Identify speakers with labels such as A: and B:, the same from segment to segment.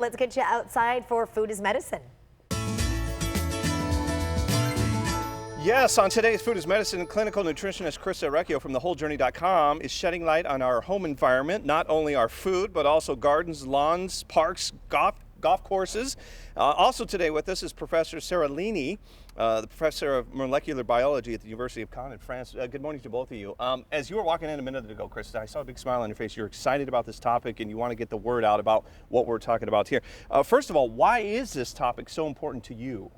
A: Let's get you outside for Food is Medicine.
B: Yes, on today's Food is Medicine, clinical nutritionist Christa Orecchio from thewholejourney.com is shedding light on our home environment, not only our food, but also gardens, lawns, parks, golf courses. Also today with us is Professor Seralini, the professor of molecular biology at the University of Caen in France. Good morning to both of you. As you were walking in a minute ago, Christa, I saw a big smile on your face. You're excited about this topic and you want to get the word out about what we're talking about here. First of all, why is this topic so important to you?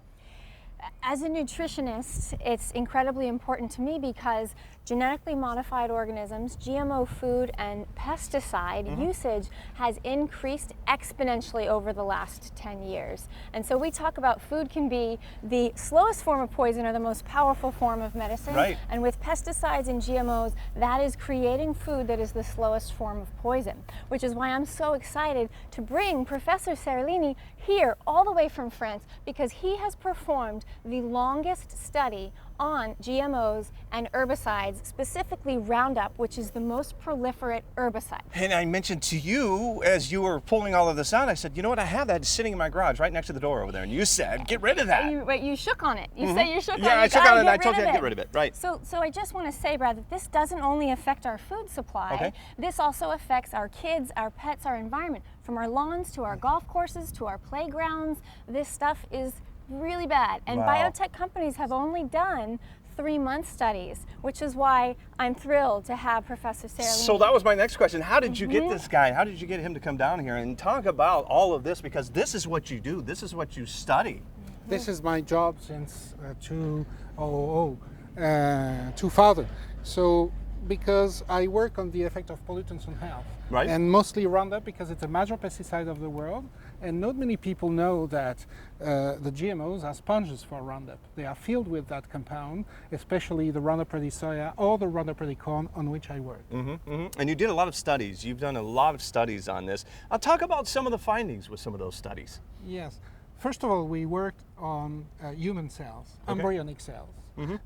C: As a nutritionist, it's incredibly important to me because genetically modified organisms, GMO food, and pesticide usage has increased exponentially over the last 10 years. And so we talk about food can be the slowest form of poison or the most powerful form of medicine.
B: Right.
C: And with pesticides and GMOs, that is creating food that is the slowest form of poison, which is why I'm so excited to bring Professor Seralini here all the way from France, because he has performed the longest study on GMOs and herbicides, specifically Roundup, which is the most proliferate herbicide. And
B: I mentioned to you, as you were pulling all of this out, I said, you know what, I have that sitting in my garage right next to the door over there. And you said, get rid of that.
C: But you shook on it. You said you shook on it.
B: Yeah, I shook on it and I told you I'd get rid of it. Right.
C: So I just want to say, Brad, that this doesn't only affect our food supply.
B: Okay.
C: This also affects our kids, our pets, our environment. From our lawns to our golf courses to our playgrounds, this stuff is really bad. And biotech companies have only done 3-month studies, which is why I'm thrilled to have Professor Seralini.
B: So that was my next question. How did you get this guy? How did you get him to come down here and talk about all of this? Because this is what you do. This is what you study.
D: This is my job since 2000. So because I work on the effect of pollutants on health.
B: Right.
D: And mostly Roundup because it's a major pesticide of the world. And not many people know that the GMOs are sponges for Roundup. They are filled with that compound, especially the Roundup Ready soya or the Roundup Ready corn on which I work.
B: And you did a lot of studies. You've done a lot of studies on this. I'll talk about some of the findings with some of those studies.
D: Yes. First of all, we worked on human cells, embryonic cells,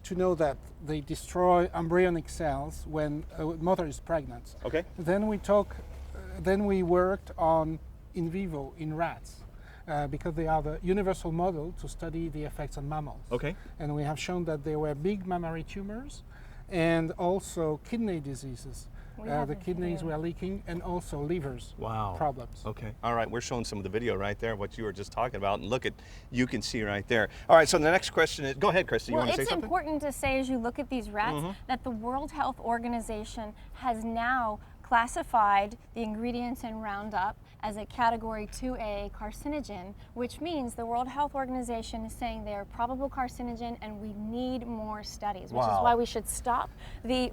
D: to know that they destroy embryonic cells when a mother is pregnant.
B: Okay.
D: Then we worked on in vivo in rats because they are the universal model to study the effects on mammals.
B: Okay.
D: And we have shown that there were big mammary tumors and also kidney diseases. The kidneys were leaking and also livers problems.
B: Okay. All right. We're showing some of the video right there, what you were just talking about. And look at, you can see right there. All right. So the next question is, go ahead, Christa. You want to say something?
C: It's important to say as you look at these rats that the World Health Organization has now classified the ingredients in Roundup as a category 2A carcinogen, which means the World Health Organization is saying they're a probable carcinogen and we need more studies, which is why we should stop the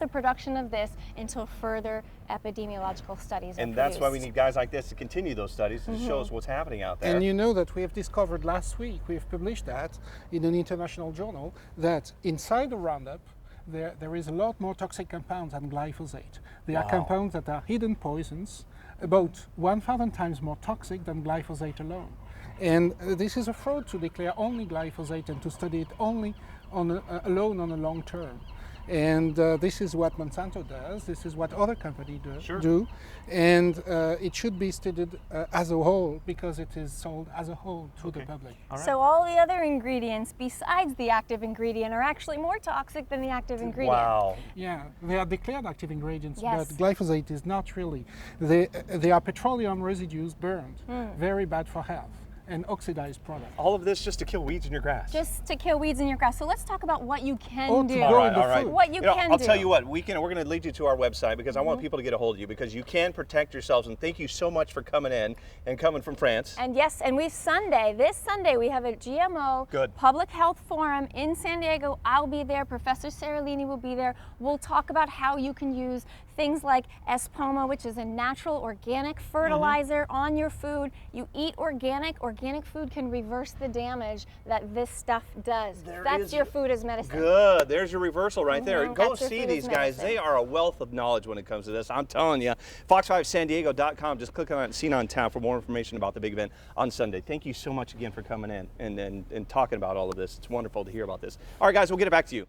C: production of this until further epidemiological studies are produced.
B: That's why we need guys like this to continue those studies to show us what's happening out there.
D: And you know that we have discovered last week, we have published that in an international journal, that inside the Roundup there is a lot more toxic compounds than glyphosate. They are compounds that are hidden poisons, about 1,000 times more toxic than glyphosate alone. And this is a fraud to declare only glyphosate and to study it only alone on a long term. And this is what Monsanto does, this is what other companies do, and it should be studied as a whole because it is sold as a whole to the public.
C: All right. So all the other ingredients besides the active ingredient are actually more toxic than the active ingredient.
B: Wow.
D: Yeah, they are declared active ingredients, but glyphosate is not really. They are petroleum residues burned, very bad for health. And oxidized product.
B: All of this just to kill weeds in your grass.
C: Just to kill weeds in your grass. So let's talk about what you can do.
B: All right.
C: What you can do.
B: I'll tell you what, we're going to lead you to our website because I want people to get a hold of you because you can protect yourselves. And thank you so much for coming in and coming from France.
C: And yes, and this Sunday, we have a GMO Public Health Forum in San Diego. I'll be there. Professor Seralini will be there. We'll talk about how you can use things like Espoma, which is a natural organic fertilizer on your food. You eat organic food can reverse the damage that this stuff does. That's your food as medicine.
B: Good. There's your reversal right there. Go see these guys. They are a wealth of knowledge when it comes to this. I'm telling you. Fox5sandiego.com. Just click on that Scene on Town for more information about the big event on Sunday. Thank you so much again for coming in and talking about all of this. It's wonderful to hear about this. All right, guys, we'll get it back to you.